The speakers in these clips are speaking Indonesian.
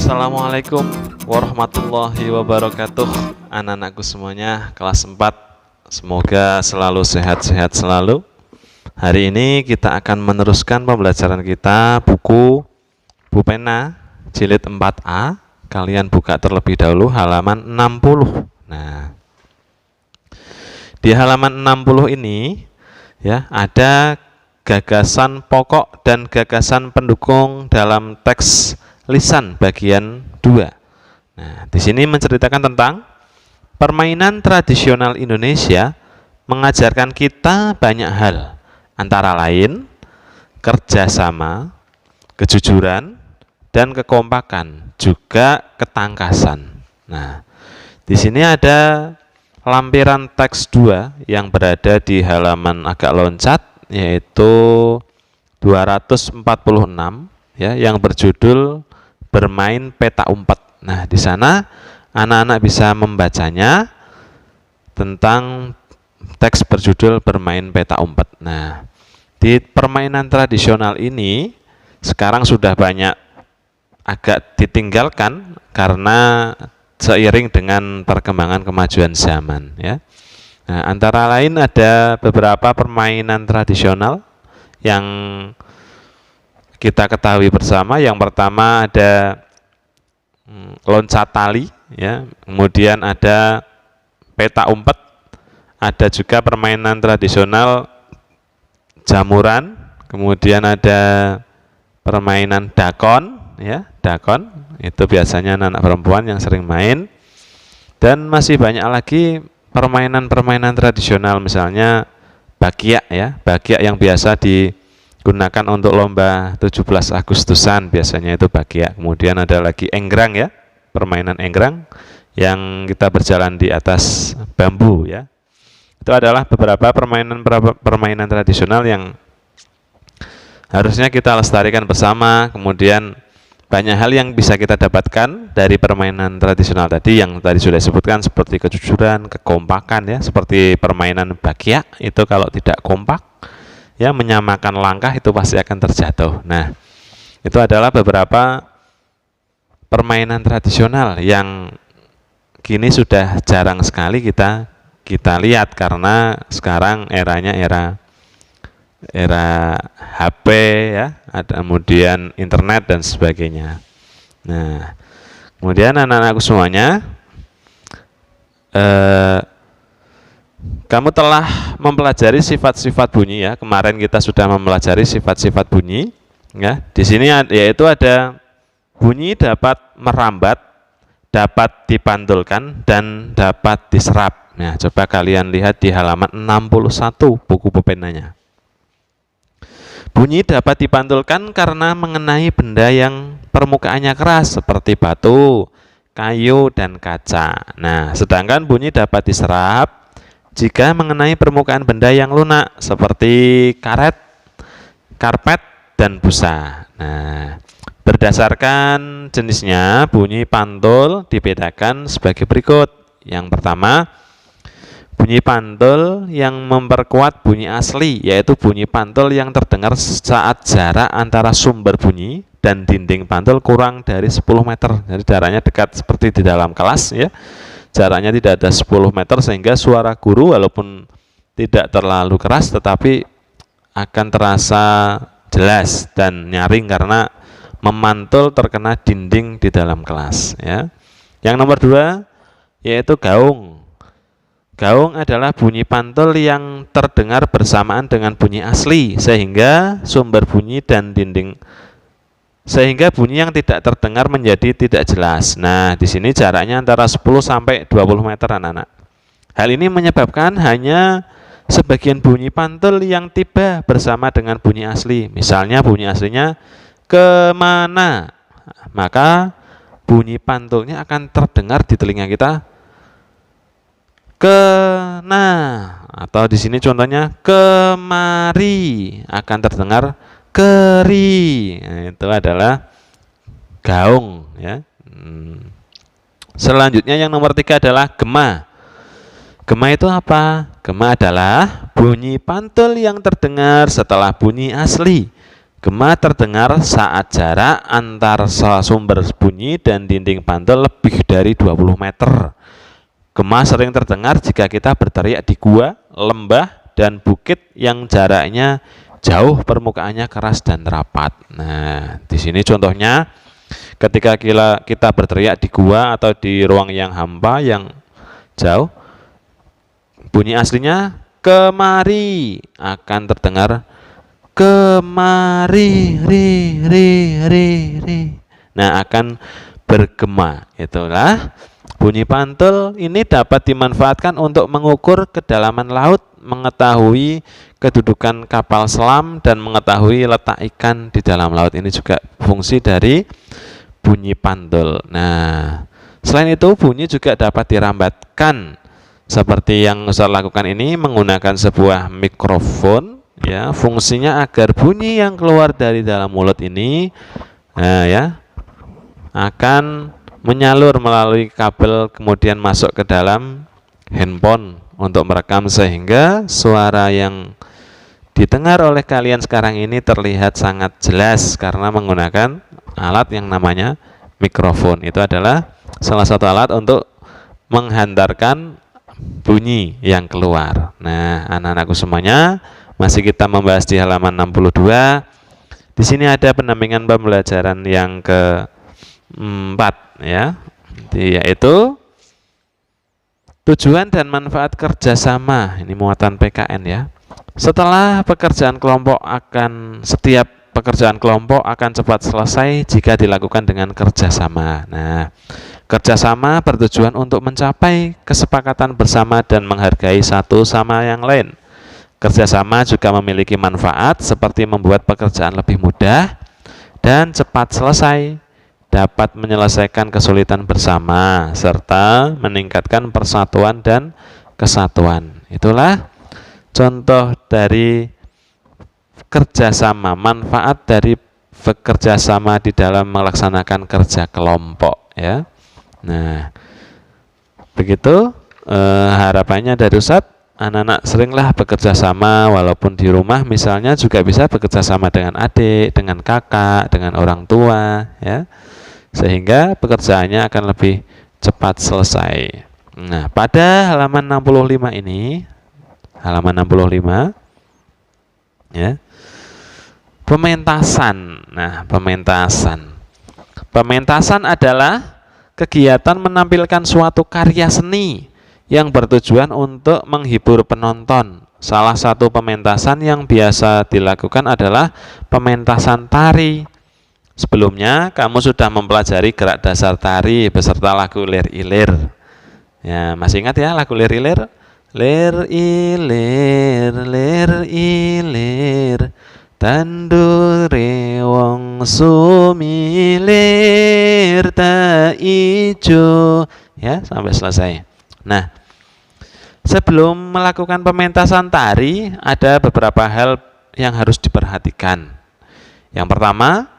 Assalamualaikum warahmatullahi wabarakatuh. Anak-anakku semuanya kelas 4, semoga selalu sehat-sehat selalu. Hari ini kita akan meneruskan pembelajaran kita buku Pupena jilid 4A. Kalian buka terlebih dahulu halaman 60. Nah, di halaman 60 ini ya ada gagasan pokok dan gagasan pendukung dalam teks lisan bagian 2. Nah, di sini menceritakan tentang permainan tradisional Indonesia mengajarkan kita banyak hal, antara lain kerjasama, kejujuran, dan kekompakan, juga ketangkasan. Nah, di sini ada lampiran teks 2 yang berada di halaman agak loncat, yaitu 246 ya, yang berjudul bermain peta umpet. Nah, di sana anak-anak bisa membacanya tentang teks berjudul bermain peta umpet. Nah, di permainan tradisional ini sekarang sudah banyak agak ditinggalkan karena seiring dengan perkembangan kemajuan zaman ya. Nah, antara lain ada beberapa permainan tradisional yang kita ketahui bersama. Yang pertama ada loncat tali ya, kemudian ada peta umpet, ada juga permainan tradisional jamuran, kemudian ada permainan dakon ya, dakon itu biasanya anak perempuan yang sering main, dan masih banyak lagi permainan-permainan tradisional, misalnya bakiak ya, bakiak yang biasa digunakan untuk lomba 17 Agustusan, biasanya itu bakiak. Kemudian ada lagi enggrang ya, permainan enggrang yang kita berjalan di atas bambu ya. Itu adalah beberapa permainan tradisional yang harusnya kita lestarikan bersama. Kemudian banyak hal yang bisa kita dapatkan dari permainan tradisional tadi yang tadi sudah disebutkan, seperti kejujuran, kekompakan ya, seperti permainan bakiak itu kalau tidak kompak ya, menyamakan langkah itu pasti akan terjatuh. Nah, itu adalah beberapa permainan tradisional yang kini sudah jarang sekali kita lihat karena sekarang eranya era HP ya, ada kemudian internet dan sebagainya. Nah, kemudian anak-anakku semuanya, kamu telah mempelajari sifat-sifat bunyi ya. Kemarin kita sudah mempelajari sifat-sifat bunyi ya. Di sini yaitu ada bunyi dapat merambat, dapat dipantulkan, dan dapat diserap. Nah, coba kalian lihat di halaman 61 buku Pupenanya. Bunyi dapat dipantulkan karena mengenai benda yang permukaannya keras seperti batu, kayu, dan kaca. Nah, sedangkan bunyi dapat diserap jika mengenai permukaan benda yang lunak seperti karet, karpet, dan busa. Nah, berdasarkan jenisnya bunyi pantul dibedakan sebagai berikut. Yang pertama, bunyi pantul yang memperkuat bunyi asli, yaitu bunyi pantul yang terdengar saat jarak antara sumber bunyi dan dinding pantul kurang dari 10 meter. Jadi jaraknya dekat seperti di dalam kelas ya. Jaraknya tidak ada 10 meter sehingga suara guru walaupun tidak terlalu keras tetapi akan terasa jelas dan nyaring karena memantul terkena dinding di dalam kelas ya. Yang nomor 2 yaitu gaung. Gaung adalah bunyi pantul yang terdengar bersamaan dengan bunyi asli sehingga sumber bunyi dan dinding, sehingga bunyi yang tidak terdengar menjadi tidak jelas. Nah, di sini jaraknya antara 10 sampai 20 meter anak-anak. Hal ini menyebabkan hanya sebagian bunyi pantul yang tiba bersama dengan bunyi asli. Misalnya bunyi aslinya kemana, maka bunyi pantulnya akan terdengar di telinga kita kena, atau di sini contohnya kemari akan terdengar keri. Nah, itu adalah gaung ya. Selanjutnya yang nomor 3 adalah gema. Gema itu apa? Gema adalah bunyi pantul yang terdengar setelah bunyi asli. Gema terdengar saat jarak antar sumber bunyi dan dinding pantul lebih dari 20 meter. Gema sering terdengar jika kita berteriak di gua, lembah, dan bukit yang jaraknya jauh, permukaannya keras dan rapat. Nah, di sini contohnya ketika kita berteriak di gua atau di ruang yang hampa yang jauh, bunyi aslinya kemari akan terdengar kemari, ri. Nah, akan bergema. Itulah bunyi pantul ini dapat dimanfaatkan untuk mengukur kedalaman laut, mengetahui kedudukan kapal selam, dan mengetahui letak ikan di dalam laut. Ini juga fungsi dari bunyi pantul. Nah, selain itu bunyi juga dapat dirambatkan seperti yang Ustaz lakukan ini menggunakan sebuah mikrofon. Ya, fungsinya agar bunyi yang keluar dari dalam mulut ini akan menyalur melalui kabel kemudian masuk ke dalam handphone untuk merekam sehingga suara yang didengar oleh kalian sekarang ini terlihat sangat jelas karena menggunakan alat yang namanya mikrofon. Itu adalah salah satu alat untuk menghantarkan bunyi yang keluar. Nah, anak-anakku semuanya, masih kita membahas di halaman 62. Di sini ada pendampingan pembelajaran yang keempat ya, yaitu tujuan dan manfaat kerjasama. Ini muatan PKN ya. Setiap pekerjaan kelompok akan cepat selesai jika dilakukan dengan kerjasama. Nah, kerjasama bertujuan untuk mencapai kesepakatan bersama dan menghargai satu sama yang lain. Kerjasama juga memiliki manfaat seperti membuat pekerjaan lebih mudah dan cepat selesai, dapat menyelesaikan kesulitan bersama, serta meningkatkan persatuan dan kesatuan. Itulah contoh dari kerjasama, manfaat dari bekerjasama di dalam melaksanakan kerja kelompok ya. Nah, begitu harapannya dari Ustadz, anak-anak seringlah bekerja sama walaupun di rumah misalnya juga bisa bekerja sama dengan adik, dengan kakak, dengan orang tua ya. Sehingga pekerjaannya akan lebih cepat selesai. Nah, pada halaman 65 ini, halaman 65 ya. Pementasan. Nah, pementasan. Pementasan adalah kegiatan menampilkan suatu karya seni yang bertujuan untuk menghibur penonton. Salah satu pementasan yang biasa dilakukan adalah pementasan tari. Sebelumnya kamu sudah mempelajari gerak dasar tari beserta lagu lir-ilir. Ya, masih ingat ya lagu lir-ilir? Lir-ilir, tandure wong sumilir ta ijo. Ya, sampai selesai. Nah, sebelum melakukan pementasan tari, ada beberapa hal yang harus diperhatikan. Yang pertama,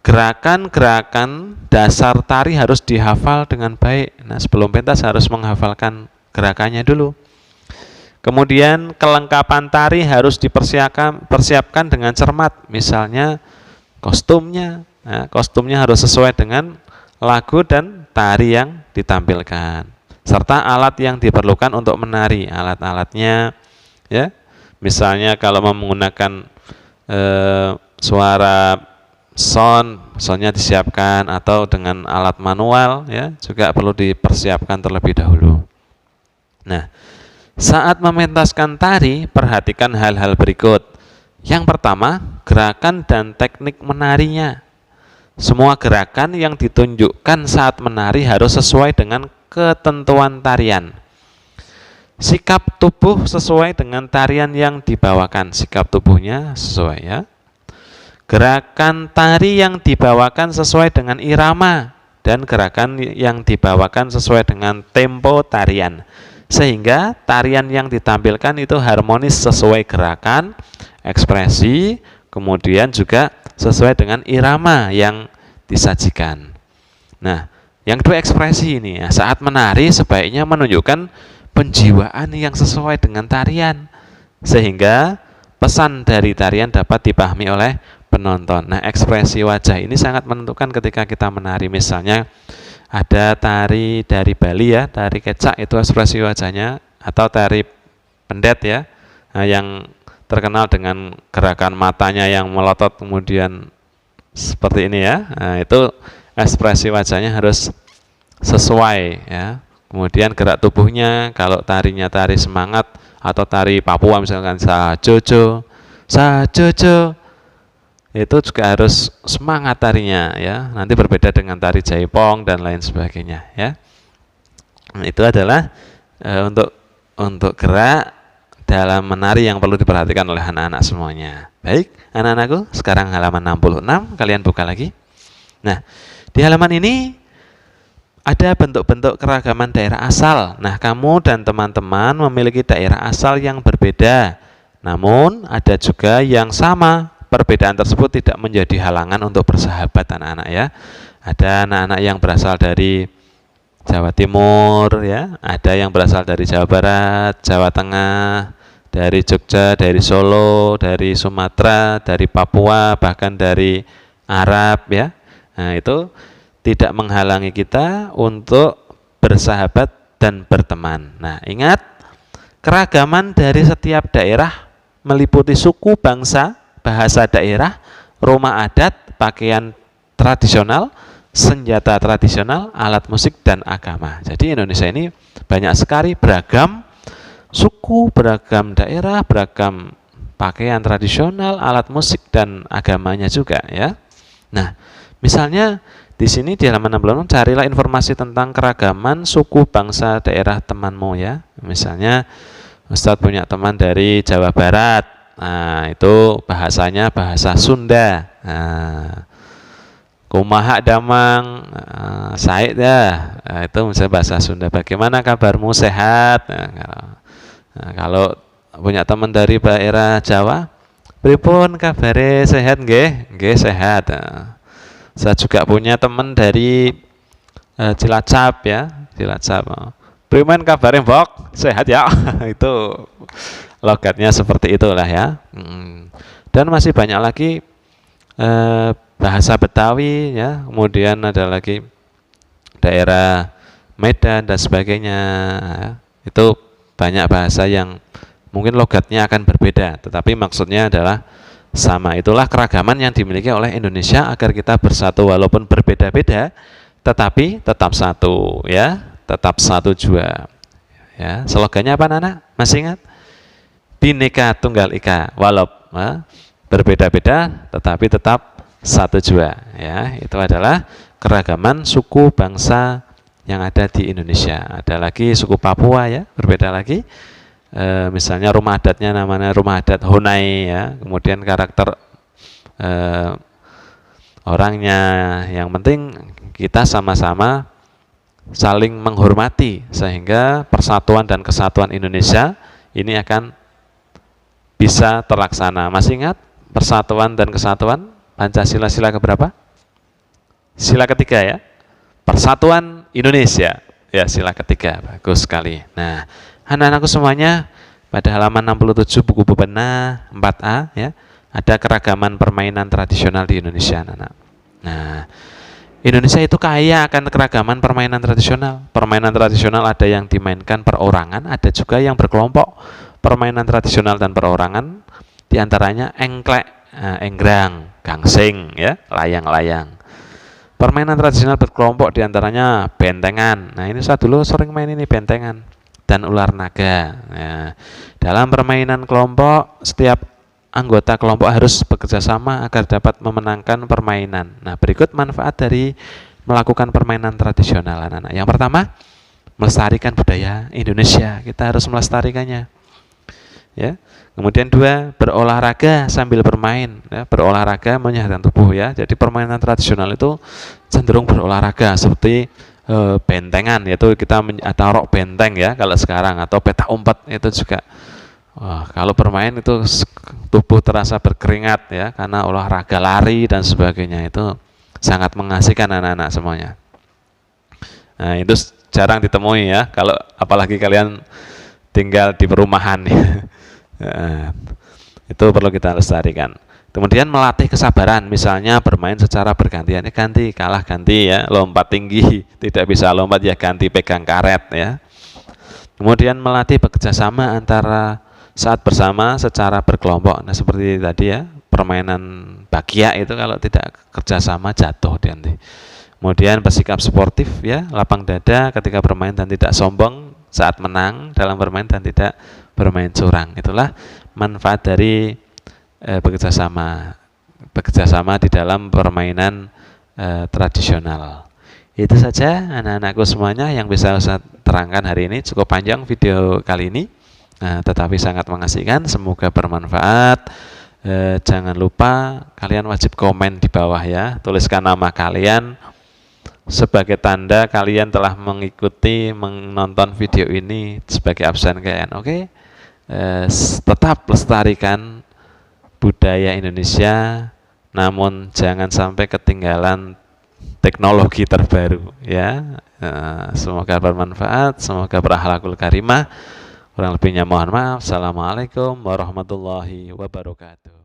gerakan-gerakan dasar tari harus dihafal dengan baik. Nah, sebelum pentas harus menghafalkan gerakannya dulu. Kemudian, kelengkapan tari harus dipersiapkan dengan cermat. Misalnya, kostumnya. Nah, kostumnya harus sesuai dengan lagu dan tari yang ditampilkan. Serta alat yang diperlukan untuk menari, alat-alatnya ya. Misalnya kalau menggunakan suara soundnya disiapkan atau dengan alat manual ya, juga perlu dipersiapkan terlebih dahulu. Nah, saat mementaskan tari, perhatikan hal-hal berikut. Yang pertama, gerakan dan teknik menarinya. Semua gerakan yang ditunjukkan saat menari harus sesuai dengan ketentuan tarian. Sikap tubuh sesuai dengan tarian yang dibawakan. Sikap tubuhnya sesuai ya. Gerakan tari yang dibawakan sesuai dengan irama dan gerakan yang dibawakan sesuai dengan tempo tarian. Sehingga tarian yang ditampilkan itu harmonis sesuai gerakan, ekspresi, kemudian juga sesuai dengan irama yang disajikan. Nah, yang kedua ekspresi ini ya, saat menari sebaiknya menunjukkan penjiwaan yang sesuai dengan tarian sehingga pesan dari tarian dapat dipahami oleh penonton. Nah, ekspresi wajah ini sangat menentukan ketika kita menari. Misalnya ada tari dari Bali ya, tari kecak itu ekspresi wajahnya, atau tari pendet ya, nah, yang terkenal dengan gerakan matanya yang melotot kemudian seperti ini ya. Nah, itu ekspresi wajahnya harus sesuai ya. Kemudian gerak tubuhnya, kalau tarinya tari semangat atau tari Papua misalkan sajojo, sajojo, itu juga harus semangat tarinya ya. Nanti berbeda dengan tari jaipong dan lain sebagainya ya. Nah, itu adalah untuk gerak dalam menari yang perlu diperhatikan oleh anak-anak semuanya. Baik, anak-anakku, sekarang halaman 66, kalian buka lagi. Nah, di halaman ini ada bentuk-bentuk keragaman daerah asal. Nah, kamu dan teman-teman memiliki daerah asal yang berbeda. Namun, ada juga yang sama. Perbedaan tersebut tidak menjadi halangan untuk bersahabat anak-anak ya. Ada anak-anak yang berasal dari Jawa Timur ya, ada yang berasal dari Jawa Barat, Jawa Tengah, dari Jogja, dari Solo, dari Sumatera, dari Papua, bahkan dari Arab ya. Nah, itu tidak menghalangi kita untuk bersahabat dan berteman. Nah, ingat, keragaman dari setiap daerah meliputi suku, bangsa, bahasa daerah, rumah adat, pakaian tradisional, senjata tradisional, alat musik, dan agama. Jadi Indonesia ini banyak sekali beragam suku, beragam daerah, beragam pakaian tradisional, alat musik, dan agamanya juga ya. Nah, misalnya di sini di halaman 66 carilah informasi tentang keragaman suku, bangsa, daerah temanmu ya. Misalnya Ustadz punya teman dari Jawa Barat. Nah, itu bahasanya bahasa Sunda. Nah, kumaha damang Said ya. Nah, itu misalnya bahasa Sunda. Bagaimana kabarmu, sehat? Nah, kalau punya teman dari daerah Jawa, pripun kabare, sehat nggih? Nggih sehat. Nah, saya juga punya teman dari Cilacap ya, Cilacap. Pripun kabare, Mbok? Sehat ya. Itu logatnya seperti itulah ya. Dan masih banyak lagi bahasa Betawi ya, kemudian ada lagi daerah Medan dan sebagainya ya. Itu banyak bahasa yang mungkin logatnya akan berbeda, tetapi maksudnya adalah sama. Itulah keragaman yang dimiliki oleh Indonesia agar kita bersatu walaupun berbeda-beda, tetapi tetap satu ya, tetap satu jua. Ya, slogannya apa Nana? Masih ingat? Bhinneka Tunggal Ika, walaupun berbeda-beda tetapi tetap satu jua ya. Itu adalah keragaman suku bangsa yang ada di Indonesia. Ada lagi suku Papua ya, berbeda lagi. Misalnya rumah adatnya namanya rumah adat Honai ya. Kemudian karakter orangnya, yang penting kita sama-sama saling menghormati sehingga persatuan dan kesatuan Indonesia ini akan bisa terlaksana. Masih ingat persatuan dan kesatuan Pancasila sila keberapa? Sila ketiga ya. Persatuan Indonesia ya, sila ketiga. Bagus sekali. Nah, anak-anakku semuanya, pada halaman 67 buku pena 4A ya, ada keragaman permainan tradisional di Indonesia anak-anak. Nah, Indonesia itu kaya akan keragaman permainan tradisional. Permainan tradisional ada yang dimainkan perorangan, ada juga yang berkelompok. Permainan tradisional dan perorangan diantaranya engklek, enggrang, gangsing, ya, layang-layang. Permainan tradisional berkelompok diantaranya bentengan. Nah, ini saya dulu sering main ini, bentengan dan ular naga. Nah, dalam permainan kelompok, setiap anggota kelompok harus bekerja sama agar dapat memenangkan permainan. Nah, berikut manfaat dari melakukan permainan tradisional anak-anak. Yang pertama, melestarikan budaya Indonesia. Kita harus melestarikannya. Ya. Kemudian 2, berolahraga sambil bermain. Ya, berolahraga menyehatkan tubuh ya. Jadi permainan tradisional itu cenderung berolahraga seperti bentengan, yaitu kita taruh benteng ya kalau sekarang, atau petak umpet itu juga. Wah, kalau bermain itu tubuh terasa berkeringat ya, karena olahraga lari dan sebagainya, itu sangat mengasihkan anak-anak semuanya. Nah, itu jarang ditemui ya, kalau apalagi kalian tinggal di perumahan ya. Nah, itu perlu kita lestarikan. Kemudian melatih kesabaran, misalnya bermain secara bergantian, ganti, kalah ganti ya, lompat tinggi, tidak bisa lompat ya ganti pegang karet ya. Kemudian melatih bekerjasama antara saat bersama secara berkelompok. Nah seperti tadi ya, permainan bakia itu kalau tidak kerjasama jatuh nanti. Kemudian bersikap sportif ya, lapang dada ketika bermain dan tidak sombong saat menang dalam bermain dan tidak bermain curang. Itulah manfaat dari bekerjasama di dalam permainan tradisional. Itu saja anak-anakku semuanya yang bisa saya terangkan hari ini. Cukup panjang video kali ini, tetapi sangat mengasihkan. Semoga bermanfaat. Jangan lupa kalian wajib komen di bawah ya. Tuliskan nama kalian sebagai tanda kalian telah mengikuti menonton video ini sebagai absen KN. Oke? Tetap lestarikan budaya Indonesia, namun jangan sampai ketinggalan teknologi terbaru ya. Semoga bermanfaat, semoga berakhlakul karimah. Kurang lebihnya mohon maaf. Assalamualaikum warahmatullahi wabarakatuh.